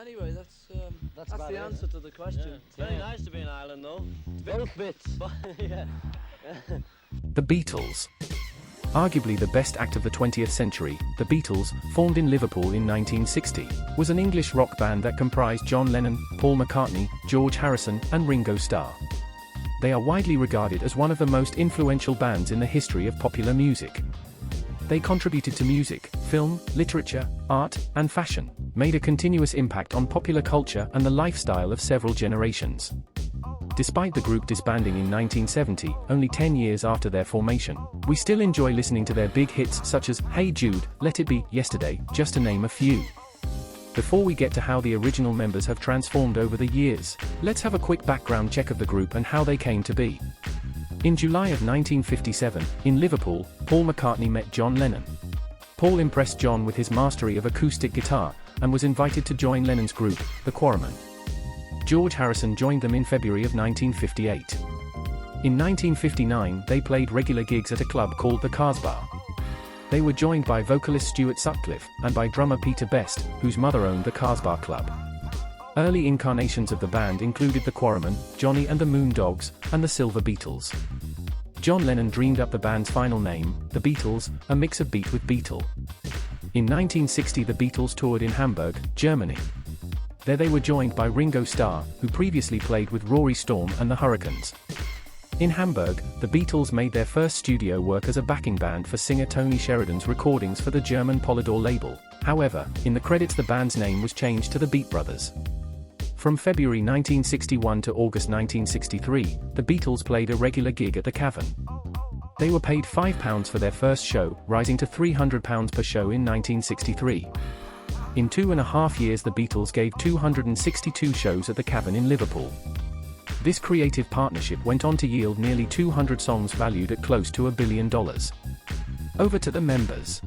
anyway, that's about the it, answer to the question. Yeah. Very nice to be in Ireland, though. Both bits. Yeah. The Beatles. Arguably the best act of the 20th century, the Beatles, formed in Liverpool in 1960, was an English rock band that comprised John Lennon, Paul McCartney, George Harrison, and Ringo Starr. They are widely regarded as one of the most influential bands in the history of popular music. They contributed to music, film, literature, art, and fashion, made a continuous impact on popular culture and the lifestyle of several generations. Despite the group disbanding in 1970, only 10 years after their formation, we still enjoy listening to their big hits such as Hey Jude, Let It Be, Yesterday, just to name a few. Before we get to how the original members have transformed over the years, let's have a quick background check of the group and how they came to be. In July of 1957, in Liverpool, Paul McCartney met John Lennon. Paul impressed John with his mastery of acoustic guitar, and was invited to join Lennon's group, the Quarrymen. George Harrison joined them in February of 1958. In 1959 they played regular gigs at a club called the Cars Bar. They were joined by vocalist Stuart Sutcliffe, and by drummer Peter Best, whose mother owned the Cars Bar Club. Early incarnations of the band included the Quarrymen, Johnny and the Moondogs, and the Silver Beatles. John Lennon dreamed up the band's final name, the Beatles, a mix of beat with Beatle. In 1960 the Beatles toured in Hamburg, Germany. There they were joined by Ringo Starr, who previously played with Rory Storm and the Hurricanes. In Hamburg, the Beatles made their first studio work as a backing band for singer Tony Sheridan's recordings for the German Polydor label. However, in the credits the band's name was changed to the Beat Brothers. From February 1961 to August 1963, the Beatles played a regular gig at the Cavern. They were paid £5 for their first show, rising to £300 per show in 1963. In 2.5 years the Beatles gave 262 shows at the Cavern in Liverpool. This creative partnership went on to yield nearly 200 songs valued at close to $1 billion. Over to the members.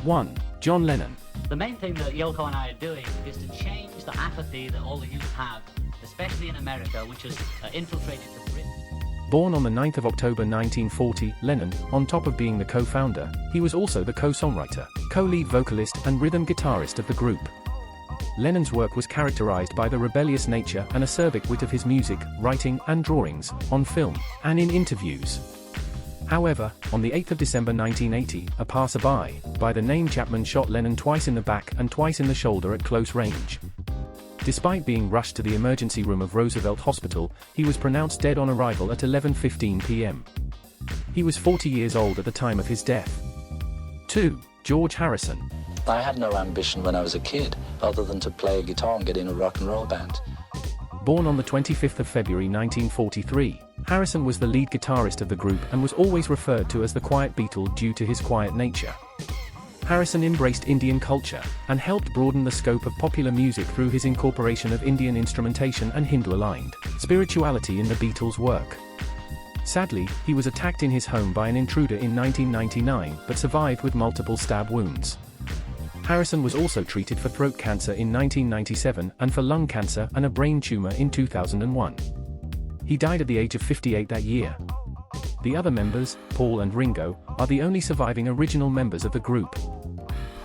1. John Lennon. The main thing that Yoko and I are doing is to change the apathy that all the youth have, especially in America, which has infiltrated the Britain. Born on the 9th of October 1940, Lennon, on top of being the co-founder, he was also the co-songwriter, co-lead vocalist and rhythm guitarist of the group. Lennon's work was characterized by the rebellious nature and acerbic wit of his music, writing, and drawings, on film, and in interviews. However, on the 8th of December 1980, a passerby, by the name Chapman shot Lennon twice in the back and twice in the shoulder at close range. Despite being rushed to the emergency room of Roosevelt Hospital, he was pronounced dead on arrival at 11:15 p.m. He was 40 years old at the time of his death. 2. George Harrison. I had no ambition when I was a kid, other than to play a guitar and get in a rock and roll band. Born on the 25th of February 1943, Harrison was the lead guitarist of the group and was always referred to as the Quiet Beatle due to his quiet nature. Harrison embraced Indian culture, and helped broaden the scope of popular music through his incorporation of Indian instrumentation and Hindu-aligned spirituality in the Beatles' work. Sadly, he was attacked in his home by an intruder in 1999, but survived with multiple stab wounds. Harrison was also treated for throat cancer in 1997 and for lung cancer and a brain tumor in 2001. He died at the age of 58 that year. The other members, Paul and Ringo, are the only surviving original members of the group.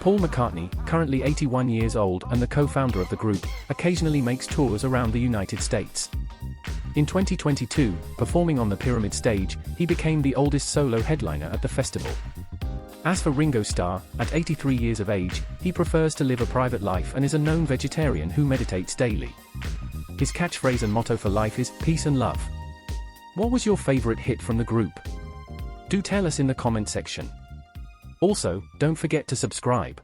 Paul McCartney, currently 81 years old and the co-founder of the group, occasionally makes tours around the United States. In 2022, performing on the Pyramid stage, he became the oldest solo headliner at the festival. As for Ringo Starr, at 83 years of age, he prefers to live a private life and is a known vegetarian who meditates daily. His catchphrase and motto for life is, peace and love. What was your favorite hit from the group? Do tell us in the comment section. Also, don't forget to subscribe.